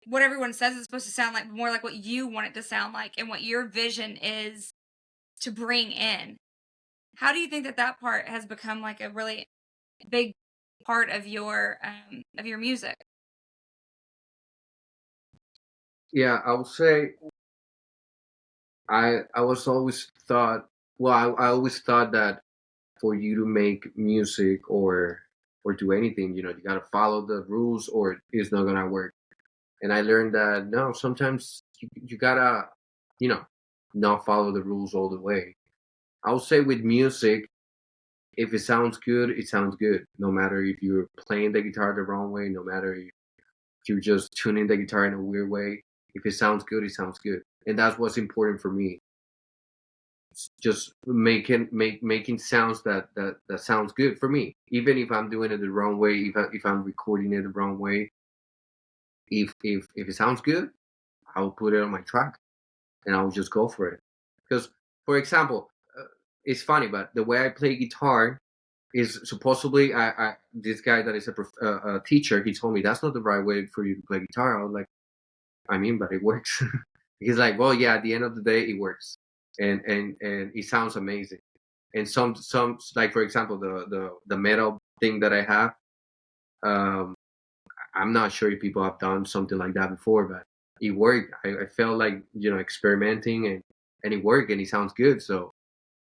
Speaker 2: what everyone says it's supposed to sound like, more like what you want it to sound like and what your vision is to bring in. How do you think that that part has become like a really big part of your music?
Speaker 1: Yeah, I would say I was always thought, well, I always thought that for you to make music or do anything, you gotta follow the rules or it's not gonna work. And I learned that no, sometimes you gotta, you know, not follow the rules all the way. I would say with music, if it sounds good, it sounds good. No matter if you're playing the guitar the wrong way, no matter if you're just tuning the guitar in a weird way. If it sounds good, it sounds good. And that's what's important for me. Just making sounds that sounds good for me. Even if I'm doing it the wrong way, if I'm recording it the wrong way, if it sounds good, I'll put it on my track and I'll just go for it. Because, for example, it's funny, but the way I play guitar is supposedly I this guy that is a teacher. He told me that's not the right way for you to play guitar. I was like, I mean, but it works. He's like, well, yeah. At the end of the day, it works, and it sounds amazing. And some like for example the metal thing that I have. Um, I'm not sure if people have done something like that before, but it worked. I felt like experimenting and it worked and it sounds good. So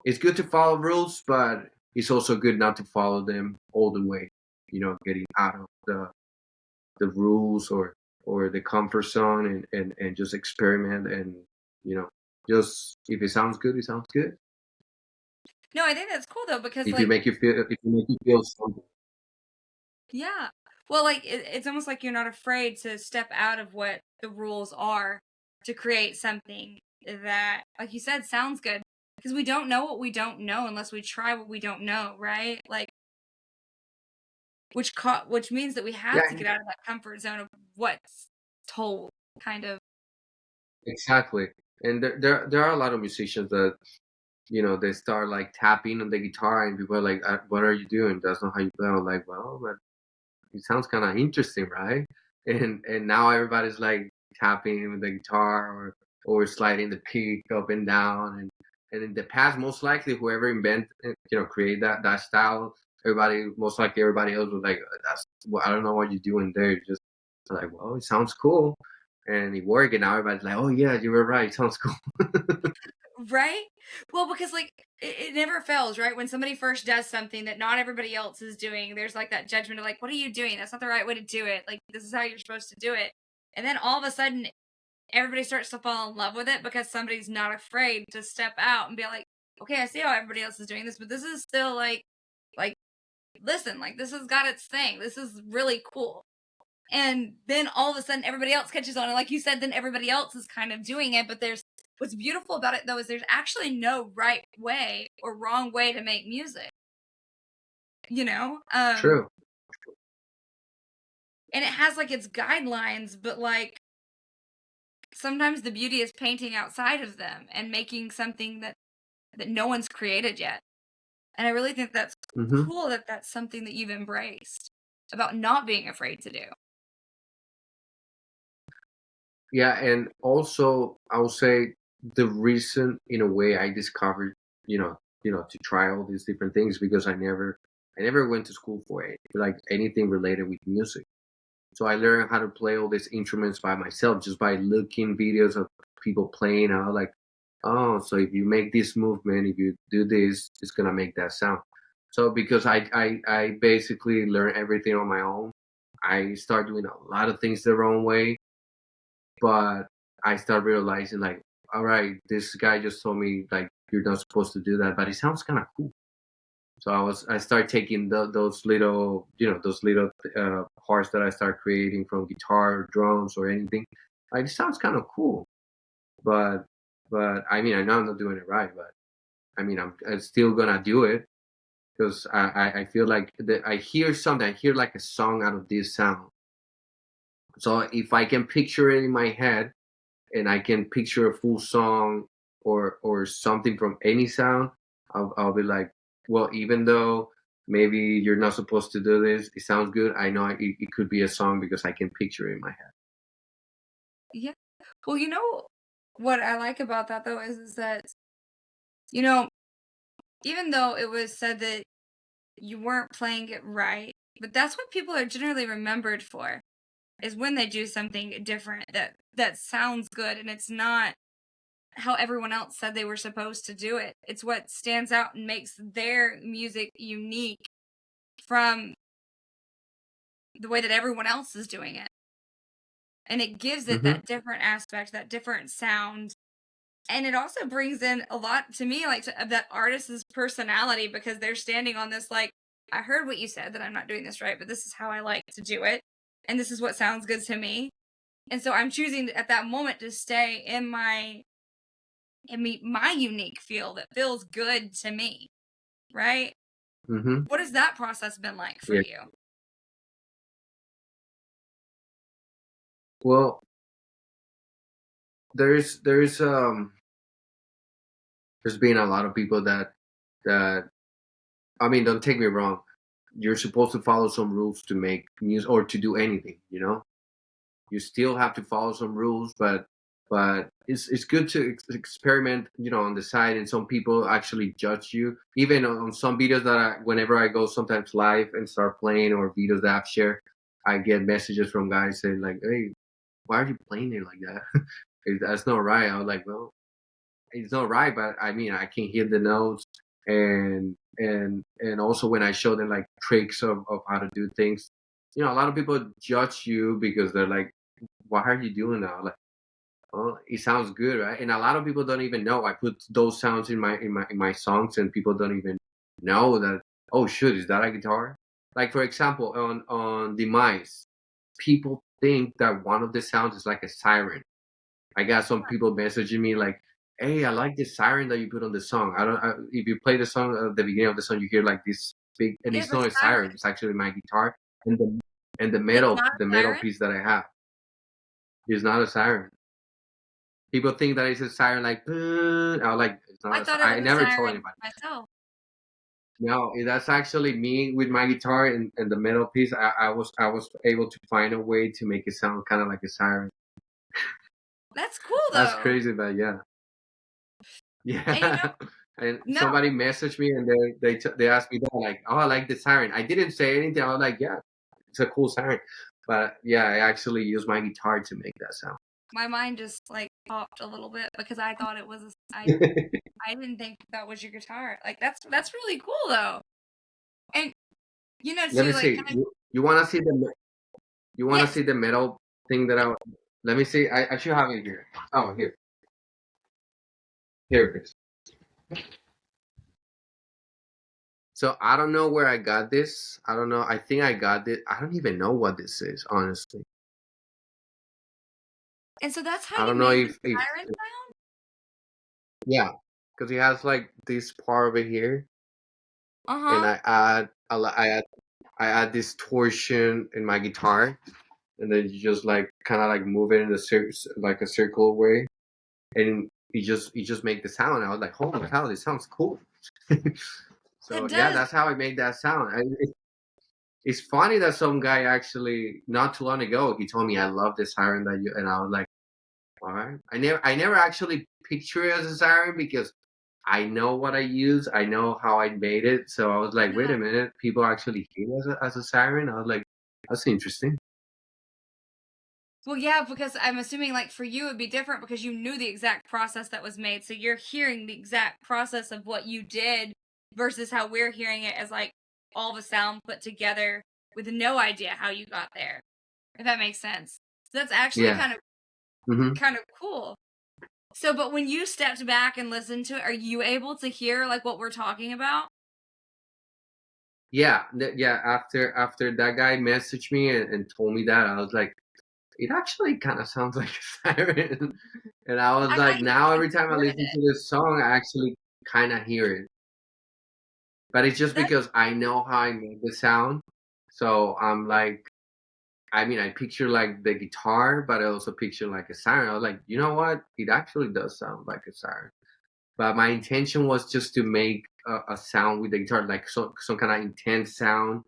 Speaker 1: it's good to follow rules, but it's also good not to follow them all the way. Getting out of the rules or the comfort zone and just experiment and you know just if it sounds good, it sounds good.
Speaker 2: No, I think that's cool though, because
Speaker 1: If you
Speaker 2: like,
Speaker 1: make you feel if you make you feel something.
Speaker 2: yeah. Well, like it's almost like you're not afraid to step out of what the rules are to create something that, like you said, sounds good. Because we don't know what we don't know unless we try what we don't know, right? Like, which means that we have to
Speaker 1: Yeah,
Speaker 2: get out of that comfort zone of what's told, kind of.
Speaker 1: exactly. And there are a lot of musicians that they start like tapping on the guitar and people are like, what are you doing? That's not how you play. I'm like, well, but it sounds kind of interesting, right? And now everybody's like tapping with the guitar or sliding the pick up and down. And in the past, most likely whoever invented, create that style, most likely everybody else was like, that's well, I don't know what you're doing there. Just like, well, it sounds cool. And it worked, and now everybody's like, "Oh yeah, you were right. It sounds cool."
Speaker 2: Right? Well, because like it never fails, right? When somebody first does something that not everybody else is doing, there's like that judgment of like, what are you doing? That's not the right way to do it. Like, this is how you're supposed to do it. And then all of a sudden, everybody starts to fall in love with it because somebody's not afraid to step out and be like, okay, I see how everybody else is doing this, but this is still like, listen, like this has got its thing. This is really cool. And then all of a sudden everybody else catches on. And like you said, then everybody else is kind of doing it. But there's what's beautiful about it though is there's actually no right way or wrong way to make music, you know?
Speaker 1: True.
Speaker 2: And it has like its guidelines, but like sometimes the beauty is painting outside of them and making something that no one's created yet. And I really think that's
Speaker 1: Hmm.
Speaker 2: cool that that's something that you've embraced about not being afraid to do.
Speaker 1: Yeah, and also I would say the reason, in a way, I discovered, to try all these different things because I never went to school for it, like anything related with music. So I learned how to play all these instruments by myself just by looking videos of people playing. I was like, oh, so if you make this movement, if you do this, it's gonna make that sound. So because I basically learned everything on my own, I started doing a lot of things the wrong way, but I start realizing like, all right, this guy just told me like you're not supposed to do that, but it sounds kind of cool. So I started taking those little, those little parts that I start creating from guitar or drums or anything. Like it sounds kind of cool, but I mean I know I'm not doing it right, but I mean I'm still gonna do it because I feel like I hear something. I hear like a song out of this sound. So if I can picture it in my head and I can picture a full song or something from any sound, I'll be like, well, even though maybe you're not supposed to do this, it sounds good. I know it could be a song because I can picture it in my head.
Speaker 2: Yeah. Well, you know what I like about that though is that, you know, even though it was said that you weren't playing it right, but that's what people are generally remembered for, is when they do something different that sounds good and it's not how everyone else said they were supposed to do it. It's what stands out and makes their music unique from the way that everyone else is doing it. And it gives it
Speaker 1: Hmm.
Speaker 2: that different aspect, that different sound. And it also brings in a lot to me, like of that artist's personality because they're standing on this, like, I heard what you said that I'm not doing this right, but this is how I like to do it. And this is what sounds good to me. And so I'm choosing at that moment to stay in my unique feel that feels good to me, right?
Speaker 1: Hmm.
Speaker 2: What has that process been like for
Speaker 1: Yeah.
Speaker 2: you?
Speaker 1: Well, there's been a lot of people that I mean, don't take me wrong. You're supposed to follow some rules to make music or to do anything, you still have to follow some rules, but it's good to experiment, on the side. And some people actually judge you, even on some videos that whenever I go sometimes live and start playing or videos that I've shared, I get messages from guys saying like, "Hey, why are you playing it like that? That's not right." I was like, "Well, it's not right, but I mean, I can hear the notes." And also when I show them like tricks of how to do things, a lot of people judge you because they're like, why are you doing that? Like, oh, it sounds good, right? And a lot of people don't even know I put those sounds in my songs, and people don't even know that. Oh, shoot, is that a guitar? Like for example, on Demise, people think that one of the sounds is like a siren. I got some people messaging me like, "Hey, I like the siren that you put on the song. I don't. If you play the song at the beginning of the song, you hear like this big, and
Speaker 2: You
Speaker 1: it's
Speaker 2: have a
Speaker 1: not a siren.
Speaker 2: siren.
Speaker 1: It's actually my guitar and the
Speaker 2: It's
Speaker 1: metal
Speaker 2: not
Speaker 1: the
Speaker 2: a
Speaker 1: metal
Speaker 2: siren?
Speaker 1: piece that I have is not a siren. People think that it's a siren, like, I was like, it's not
Speaker 2: I
Speaker 1: a
Speaker 2: thought
Speaker 1: siren.
Speaker 2: it
Speaker 1: I
Speaker 2: was a
Speaker 1: never told
Speaker 2: siren
Speaker 1: anybody.
Speaker 2: myself.
Speaker 1: No, that's actually me with my guitar and the metal piece. I was able to find a way to make it sound kind of like a siren.
Speaker 2: That's cool
Speaker 1: That's
Speaker 2: though.
Speaker 1: crazy, but yeah,
Speaker 2: And you
Speaker 1: yeah. And
Speaker 2: know, no,
Speaker 1: somebody messaged me and they asked me that like, oh, I like the siren. I didn't say anything. I was like, yeah, it's a cool siren. But yeah, I actually use my guitar to make that sound.
Speaker 2: my mind just like popped a little bit because I thought it was I didn't think that was your guitar. Like that's really cool though. And
Speaker 1: Let me
Speaker 2: too, like
Speaker 1: see.
Speaker 2: kind of
Speaker 1: You want to see you want to
Speaker 2: yes.
Speaker 1: see the metal thing that I? Let me see. I should have it here. Oh, here it is. So I don't know where I got this. I don't know. I think I got it. I don't even know what this is, honestly.
Speaker 2: And so that's how
Speaker 1: I
Speaker 2: you
Speaker 1: don't know
Speaker 2: made the
Speaker 1: if
Speaker 2: siren sound?
Speaker 1: yeah, because it has like this part over here, and
Speaker 2: Uh-huh.
Speaker 1: I add distortion in my guitar, and then you just like kind of like move it in like a circle way, and you just make the sound. I was like, holy cow, this sounds cool.
Speaker 2: It
Speaker 1: So yeah,
Speaker 2: does.
Speaker 1: that's how I made that sound. It's funny that some guy actually not too long ago he told me I love this siren that you, and I was like, all right. I never actually picture it as a siren because I know what I use. I know how I made it. So I was like, wait
Speaker 2: Yeah.
Speaker 1: a minute, people actually hear it as a siren. I was like, that's interesting.
Speaker 2: Well, yeah, because I'm assuming like for you it'd be different because you knew the exact process that was made. So you're hearing the exact process of what you did versus how we're hearing it as like all the sound put together with no idea how you got there. If that makes sense. So that's actually
Speaker 1: Yeah.
Speaker 2: kind of
Speaker 1: Hmm.
Speaker 2: kind of cool. So but when you stepped back and listened to it, are you able to hear like what we're talking about?
Speaker 1: yeah. After that guy messaged me and told me that, I was like, it actually kind of sounds like a siren. And I was
Speaker 2: I thought
Speaker 1: like,
Speaker 2: you
Speaker 1: now
Speaker 2: just
Speaker 1: every time I
Speaker 2: recorded
Speaker 1: listen
Speaker 2: it.
Speaker 1: to this song, I actually kind of hear it. But it's just
Speaker 2: That
Speaker 1: because I know how I made the sound. So I'm like, I mean, I picture like the guitar, but I also picture like a siren. I was like, you know what? It actually does sound like a siren. But my intention was just to make a sound with the guitar, like some kind of intense sound.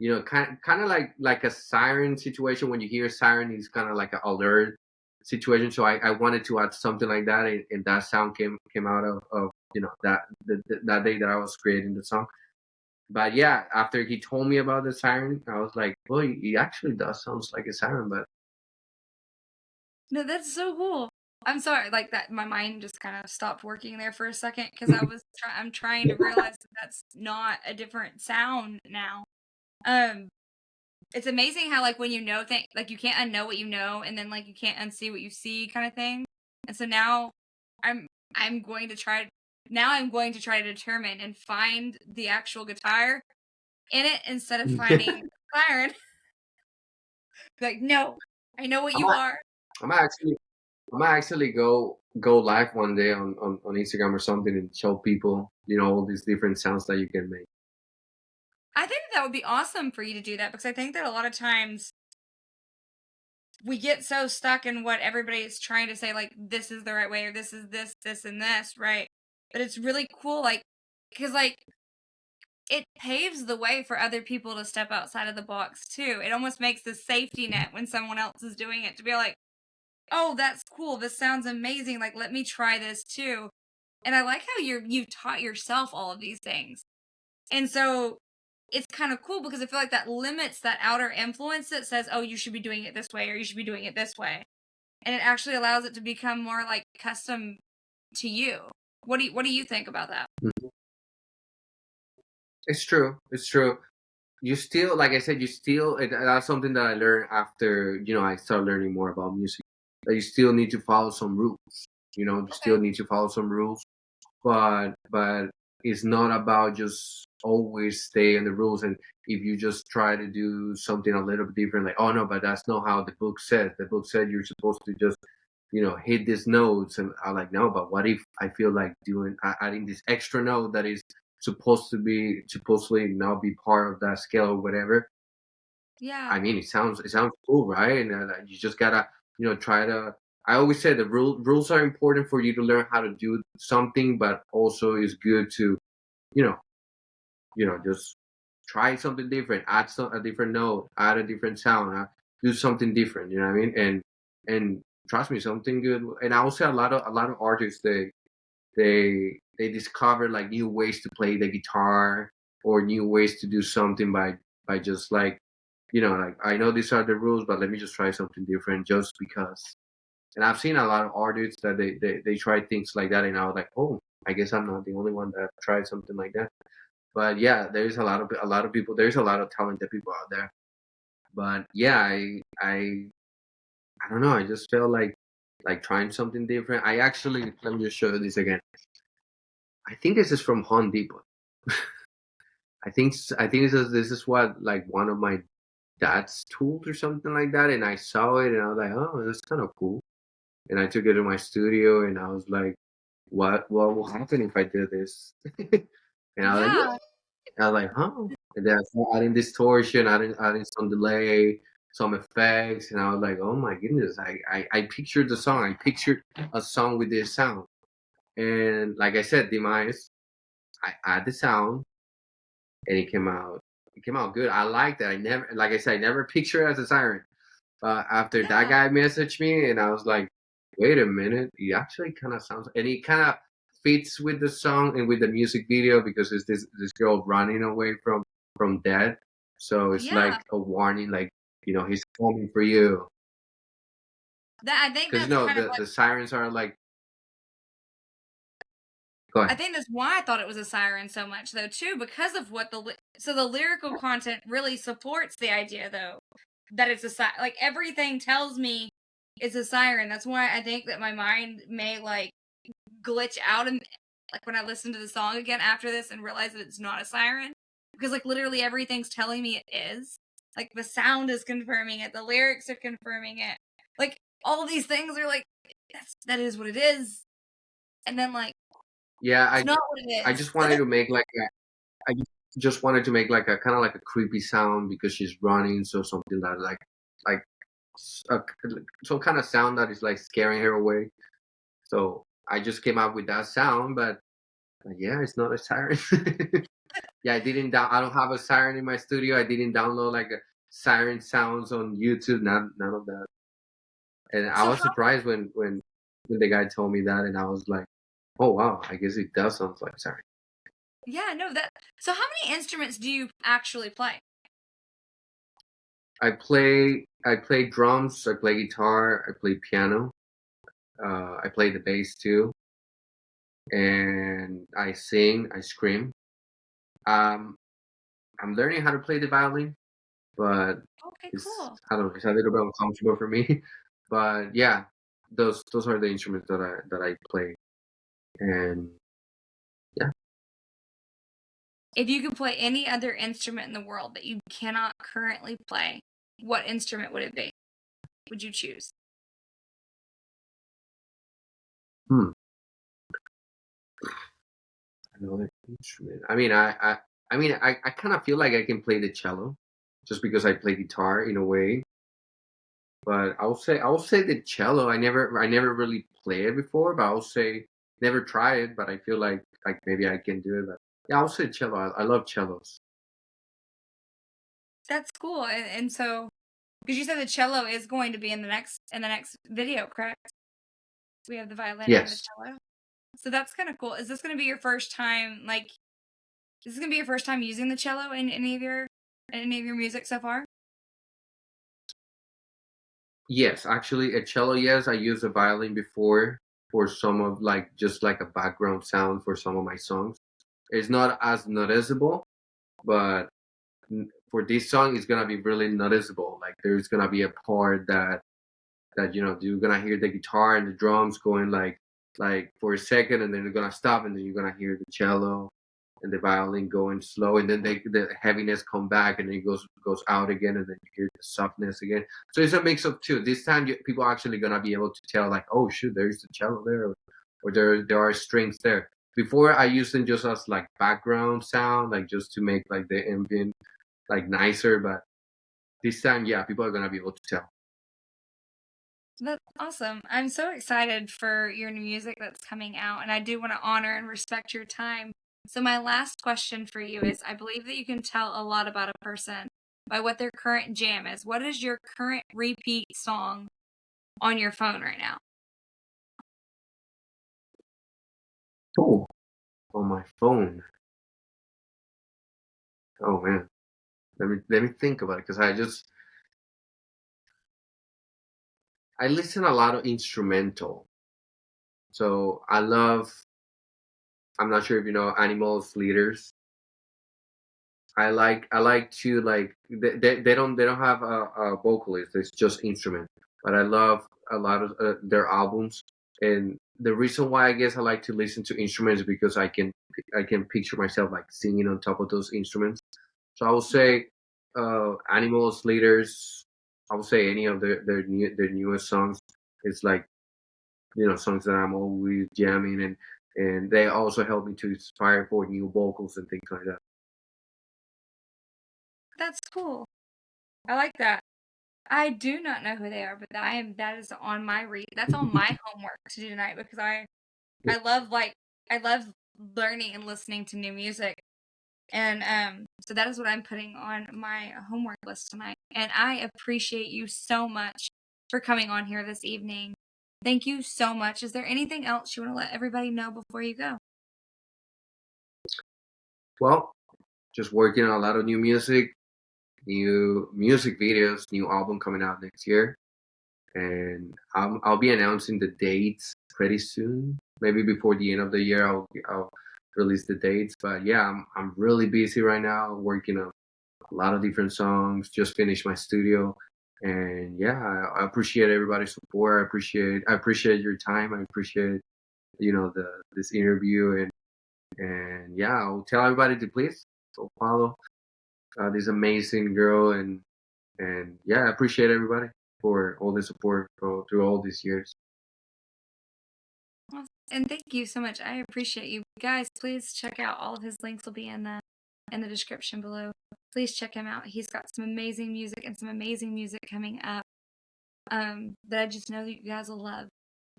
Speaker 1: You know, kind of like a siren situation. When you hear a siren, it's kind of like an alert situation. So I wanted to add something like that, and that sound came out of that day that I was creating the song. But yeah, after he told me about the siren, I was like, well, it actually does sounds like a siren, but
Speaker 2: no, that's so cool. I'm sorry, like that. My mind just kind of stopped working there for a second because I'm trying to realize that that's not a different sound now. Um, it's amazing how like when you know things, like you can't unknow what you know, and then like you can't unsee what you see, kind of thing. And so now I'm I'm going to try. Now I'm going to try to determine and find the actual guitar in it instead of finding siren. Like, no, I know what
Speaker 1: I
Speaker 2: you
Speaker 1: might,
Speaker 2: are.
Speaker 1: I might actually, I might actually go live one day on Instagram or something and show people, all these different sounds that you can make.
Speaker 2: I think that would be awesome for you to do that because I think that a lot of times we get so stuck in what everybody is trying to say, like, this is the right way, or this is this, this, and this, right? But it's really cool, like, because, like, it paves the way for other people to step outside of the box, too. It almost makes the safety net when someone else is doing it to be like, oh, that's cool. This sounds amazing. Like, let me try this, too. And I like how you've taught yourself all of these things. And so it's kind of cool because I feel like that limits that outer influence that says, oh, you should be doing it this way or you should be doing it this way. And it actually allows it to become more like custom to you. What do you think about that?
Speaker 1: Mhm. It's true. It's true. You still, like I said, that's something that I learned after, I started learning more about music. That you still need to follow some rules. You still
Speaker 2: Okay.
Speaker 1: need to follow some rules, but it's not about just always stay in the rules. And if you just try to do something a little bit different, like, oh no, but that's not how the book says. The book said you're supposed to just hit these notes. And I'm like, no, but what if I feel like adding this extra note that is supposedly now be part of that scale or whatever.
Speaker 2: Yeah.
Speaker 1: I mean, it sounds cool, right? And you just gotta try to. I always say the rules are important for you to learn how to do something, but also it's good to you know just try something different, add a different note, add a different sound, do something different. You know what I mean? And trust me, something good. And I also a lot of artists, they discover like new ways to play the guitar or new ways to do something by just like like, I know these are the rules, but let me just try something different just because. And I've seen a lot of artists that they try things like that, and I was like, oh, I guess I'm not the only one that tried something like that. But yeah, there's a lot of people. There's a lot of talented people out there. But yeah, I don't know. I just felt like trying something different. I actually, let me just show you this again. I think this is from Home Depot. I think this is what, like, one of my dad's tools or something like that, and I saw it and I was like, oh, that's kind of cool. And I took it to my studio and I was like, what will happen if I do this? And I was like,
Speaker 2: Yeah.
Speaker 1: I was like, huh? And then I started adding distortion, adding some delay, some effects, and I was like, oh my goodness, I pictured the song. I pictured a song with this sound. And like I said, Demise, I add the sound and it came out good. I liked it. I never, like I said, I never pictured it as a siren. After that
Speaker 2: Yeah.
Speaker 1: guy messaged me, and I was like, wait a minute, it actually kind of sounds, and it kind of fits with the song and with the music video because it's this girl running away from death. So it's
Speaker 2: Yeah.
Speaker 1: like a warning, like he's coming for you.
Speaker 2: That I think
Speaker 1: Because
Speaker 2: that's kind of
Speaker 1: the
Speaker 2: like
Speaker 1: sirens are like, go
Speaker 2: I
Speaker 1: ahead.
Speaker 2: think that's why I thought it was a siren so much though too because of what so the lyrical content really supports the idea though that it's a like everything tells me it's a siren. That's why I think that my mind may like glitch out and like when I listen to the song again after this and realize that it's not a siren. because like literally everything's telling me it is. Like the sound is confirming it, the lyrics are confirming it. Like all these things are like that is what it is. And then like
Speaker 1: Yeah,
Speaker 2: it's not what it
Speaker 1: I
Speaker 2: is.
Speaker 1: just wanted to make like I just wanted to make like a kind of like a creepy sound because she's running, so something that like a, some kind of sound that is like scaring her away. So I just came up with that sound, but yeah, it's not a siren. Yeah, I don't have a siren in my studio. I didn't download like a siren sounds on YouTube. None of that. And I
Speaker 2: So
Speaker 1: was
Speaker 2: how
Speaker 1: surprised when the guy told me that, and I was like, oh wow, I guess it does sound like siren.
Speaker 2: yeah, no that so how many instruments do you actually play?
Speaker 1: I play drums. I play guitar. I play piano. I play the bass too, and I sing. I scream. Um, I'm learning how to play the violin, but
Speaker 2: Okay,
Speaker 1: it's
Speaker 2: cool.
Speaker 1: I don't know, it's a little bit uncomfortable for me. But yeah, those are the instruments that I play, and yeah.
Speaker 2: If you could play any other instrument in the world that you cannot currently play, what instrument would it be? Would you choose?
Speaker 1: Hmm. Another instrument. I kind of feel like I can play the cello, just because I play guitar in a way. But I will say the cello. I never really played it before, but I'll say never tried it. But I feel like maybe I can do it. But yeah, I'll say cello. I love cellos.
Speaker 2: That's cool. And so because you said the cello is going to be in the next video, correct? We have the violin and the
Speaker 1: Yes.
Speaker 2: cello. So that's kind of cool. Is this going to be your first time like is this going to be your first time using the cello in any of your music so far?
Speaker 1: Yes, actually, a cello. Yes, I used a violin before for some of like just like a background sound for some of my songs. It's not as noticeable, but for this song, it's gonna be really noticeable. Like there's gonna be a part that you're gonna hear the guitar and the drums going like for a second, and then they're gonna stop, and then you're gonna hear the cello and the violin going slow, and then the heaviness come back, and then it goes out again, and then you hear the softness again. So it's a mix of two. This time, people are actually gonna be able to tell like, oh shoot, there's the cello there, or there are strings there. Before I used them just as like background sound, like just to make like the ambient like nicer, but this time, yeah, people are gonna be able to tell.
Speaker 2: That's awesome. I'm so excited for your new music that's coming out, and I do want to honor and respect your time. So, my last question for you is I believe that you can tell a lot about a person by what their current jam is. What is your current repeat song on your phone right now?
Speaker 1: Oh, on my phone. Oh man, let me think about it because I listen a lot of instrumental. So I love. I'm not sure if you know Animals Leaders. I like to like they don't have a vocalist. It's just instrument. But I love a lot of their albums. And the reason why I guess I like to listen to instruments is because I can picture myself like singing on top of those instruments. So I will say Animals Leaders. I will say any of their newest songs. It's like songs that I'm always jamming, and they also help me to inspire for new vocals and things like that.
Speaker 2: That's cool. I like that. I do not know who they are, but that is on my that's on my homework to do tonight because I love I love learning and listening to new music. And so that is what I'm putting on my homework list tonight. And I appreciate you so much for coming on here this evening. Thank you so much. Is there anything else you want to let everybody know before you go?
Speaker 1: Well, just working on a lot of new music, new music videos, new album coming out next year, and I'll be announcing the dates pretty soon. Maybe before the end of the year, I'll release the dates. But yeah, I'm really busy right now, working on a lot of different songs. Just finished my studio, and yeah, I appreciate everybody's support. I appreciate your time. I appreciate the this interview, and yeah, I'll tell everybody to please go follow this amazing girl, and yeah, I appreciate everybody for all the support through all these years.
Speaker 2: Awesome. And thank you so much. I appreciate you guys. Please check out all of his links will be in the description below. Please check him out. He's got some amazing music and some amazing music coming up that I just know that you guys will love.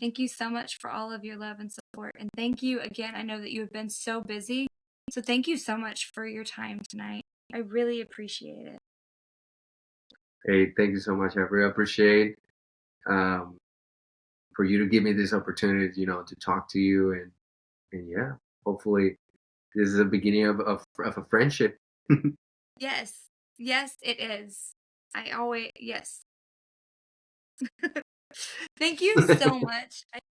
Speaker 2: Thank you so much for all of your love and support. And thank you again. I know that you have been so busy. So thank you so much for your time tonight. I really appreciate it.
Speaker 1: Hey, thank you so much. I really appreciate um, for you to give me this opportunity, to talk to you, and yeah, hopefully this is the beginning of a friendship.
Speaker 2: Yes. Yes, it is. Yes. Thank you so much.